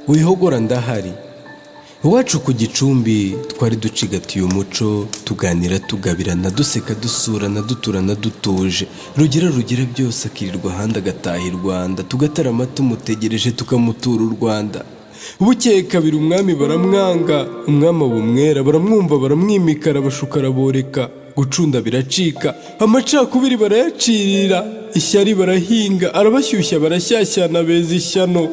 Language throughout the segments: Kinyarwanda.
wihogora ndahari. Iwacu ku Gicumbi twari ducigatiye umuco, tuganira tugabirana, duseka dusurana, duturana dutuje. Rugira byose akirirwa ahandi agataha i Rwanda, tugatarama tumutegereje tukamutura u Rwanda. Bukeye kabiri umwami baramwanga, umwami aba umwera, baramwumva baramwimika, arabashuka araboreka. Gucunda biracika, amacakubiri barayacirira, ishyari barahinga, arabashyushya barashyashyana beza ishyano.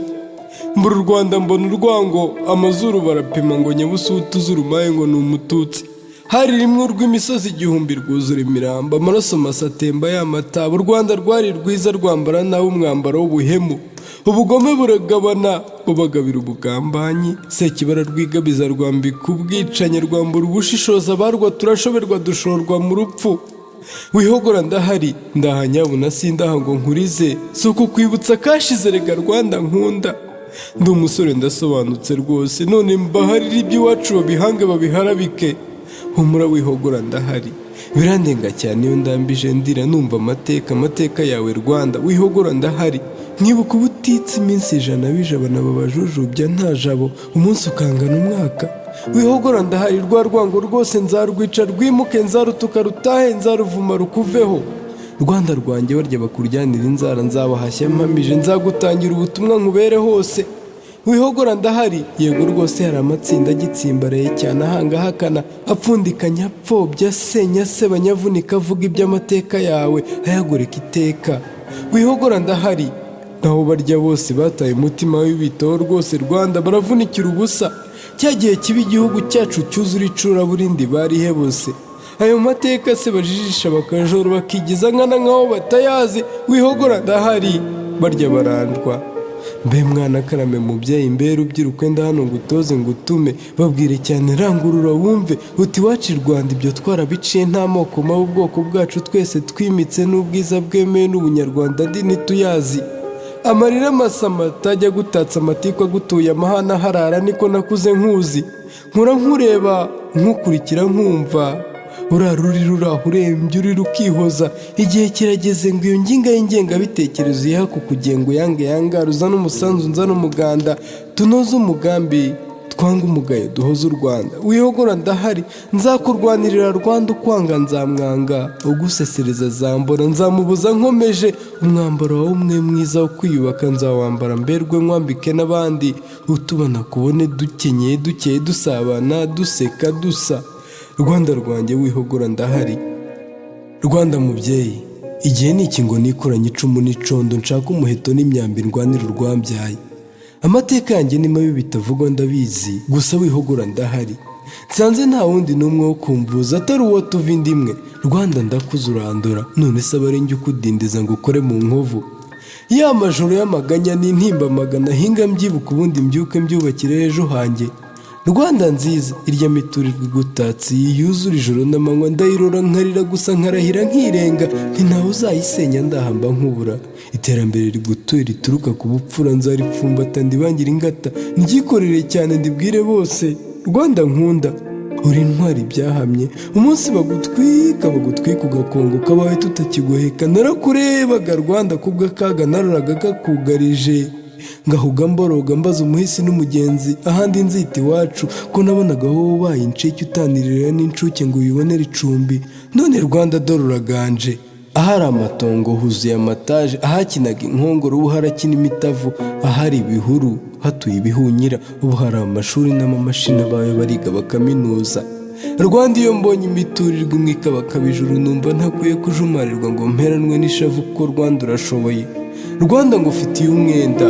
Mbura u Rwanda mbona urwango, amazuru barapima ngo nyabusutu z'urumaye ngo ni umututsi. Hari rimwe urw'imisozi igihumbi rwuzura imirambo, amaraso masa atemba y'amataba. U Rwanda rwari rwiza rwambara nawe umwambaro w'ubuhemu. Ubugome buragabana bubagabira ubugambanyi, Sekibara rwigabiza rwambika ubwicanyi, rwambura ubushishoza abarwa turashoberwa dushorwa mu rupfu. Wihogora ndahari, ndahanyabuna sindaha ngo nkurize, si uku kwibutsa kashize rega Rwanda nkunda. Ndi umusore ndasobanutse rwose, none mbaharira iby'iwacu babihange babiharabike. Humura wihogora ndahari, birandenga cyane iyo ndambije ndira numva amateka yawe Rwanda. Wihogora ndahari, nkibuka ubutitsa iminsi 100 bijabana babajujubya nta jabo, umunsi ukangana umwaka. Wihogora ndahari, rwa rwango rwose nzarwica rwimuke, nzarutuka rutahe, nzaruvuma rukuveho. Rwanda rwanjye barya bakuryanira inzara, nzabahashya mpamije, nzagutangira ubutumwa nkubere hose. Wihogora ndahari, yego rwose hari amatsinda agitsimbaraye cyane ahanga hakana, apfundikanya apfobya asenya aseba nyavunika, avuga iby'amateka yawe ayagoreka iteka. Wihogora ndahari, naho barya bose bataye umutima w'ibitoho rwose Rwanda, baravunikira ubusa. Cya gihe kiba igihugu cyacu cyuzura icuraburindi barihe bose. Ayo mateka se bajijisha bakajora bakigiza nkana nkaho batayazi. Wihogora ndahari, barya barandwa. Mbe mwana karame mubyeyi, mbe rubyiruko nda hano ngutoze ngutume, babwire cyane rangurura wumve, uti wacu Rwanda ibyo twarabiciye nta moko mabi, ubwoko bwacu twese twimitse n'ubwiza bwemewe n'ubunyarwanda ndi ntituyazi. Amarira masama tajya gutatsa amatikwa gutuye amahana harara, niko nakuze nkuzi, nkura nkureba nkukurikira nkumva. Urarurira urembye urira ukihoza, igihe kirageze ngo iyo nginga y'ingengabitekerezo yiha kukugenga yange yangaruza n'umusanzu nzana umuganda, tunoze umugambi twanga umugayo duhoze u Rwanda. Wihogora ndahari, nzakurwanirira Rwanda ukwanga nzamwanga, ugusesereza zambona nzamubuza nkomeje. Umwambaro wawe umwe mwiza wo kwiyubaka nzawambara mberwe nkwambike n'abandi, utubona kubone dukenyeye dukeye dusabana duseka dusa. Rwanda rwanjye wihogora ndahari. Rwanda mubyeyi, igihe niki ngo nikoranye icumu n'icondo, nshaka umuheto n'imyambi ndwanira urwambyaye. Amateka yanjye ni mabi bitavugwa ndabizi, gusa wihogora ndahari. Nsanze nta wundi n'umwe wo kumvuza atari uwo tuva indi imwe. Rwanda ndakuze urandora, none se abarenge ukudindiza ngo ukore mu nkovu. Ya majoro y'amaganya n'intimba magana hinga mbyibuka ubundi mbyuke mbyubakire ejo hanjye. Rwanda nziza irya miturirwa igutatsi, yuzura ijoro n'amanywa ndayirora nkarira gusa nkarahira nkirenga, ntawe uzayisenya ndahamba nkubura. Iterambere rigutuye rituruka ku bupfura, nzaripfumbata ndibangira ingata, ndyikorere cyane ndibwire bose. Rwanda nkunda, uri intwari byahamye, umunsi bagutwika ugakongo kabaye tutakiguheka. Narakurebaga Rwanda kubw'akaga naroraga kakugarije, ngahuga mboroga mbaza umuhisi n'umugenzi, ahandi nzita iwacu ko nabonaga wowe ubaye incike utanirira n'incuke ngo uyibonere icumbi. None Rwanda dore uraganje, ahari amatongo huzuye amataje, ahakinaga inkongoro ubu harakina imitavu, ahari ibihuru hatuye ibihunyira, ubu hari amashuri n'amamashini abaye bariga bakaminuza. Rwanda iyo mbonye imiturirwa imwe ikabakaba ijuru, numva ntakwiye kujumarirwa ngo mperanwe n'ishavu, kuko Rwanda urashoboye. Rwanda ngufitiye umwenda,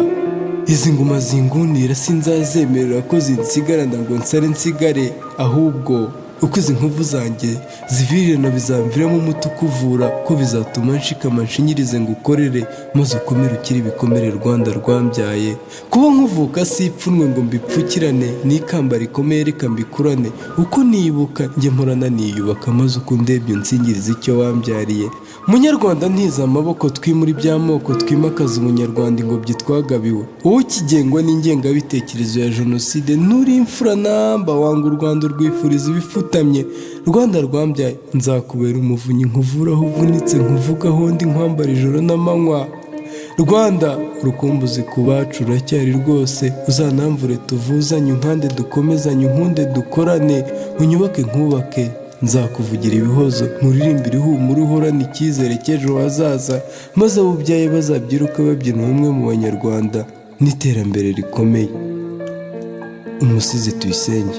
izi nguma zingunira sinzazemerera ko zinsigarana ngo nsare nsigare, ahubwo uko izi nkovu zanjye zivirirana bizamviramo umuti ukuvura, ko bizatuma nshikama nshinyirize ngo ukorere, maze ukomere ukiri ibikomere Rwanda rwambyaye. Kuba nkuvuka si ipfunwe ngo mbipfukirane, n'ikamba rikomeye reka mbikurane, uko nibuka njye mporana niyubaka, maze uko ndebye unsingiriza icyo wambyariye. Munyarwanda ntiza amaboko twimura iby'amoko, twimakaza umunyarwanda ingobyi twagabiwe. Wowe ukigengwa n'ingengabitekerezo ya jenoside, nturi imfura namba, wanga u Rwanda urwifuriza ibifutamye. Rwanda rwambyaye nzakubera umuvunyi, nkuvura aho uvunitse, nkuvuga aho ndi, nkwambara ijoro n'amanywa. Rwanda urukumbuzi ku bacu ruracyari rwose, uzanamvure tuvuzanye impande dukomezanye unkunde dukorane, unyubake nkubake nzakuvugira ibihozo, nkuririmbire ihumure uhorane icyizere cy'ejo hazaza, maze abo ubyaye bazabyiruka babyina ubumwe mu banyarwanda n'iterambere rikomeye. Umusizi Tuyisenge.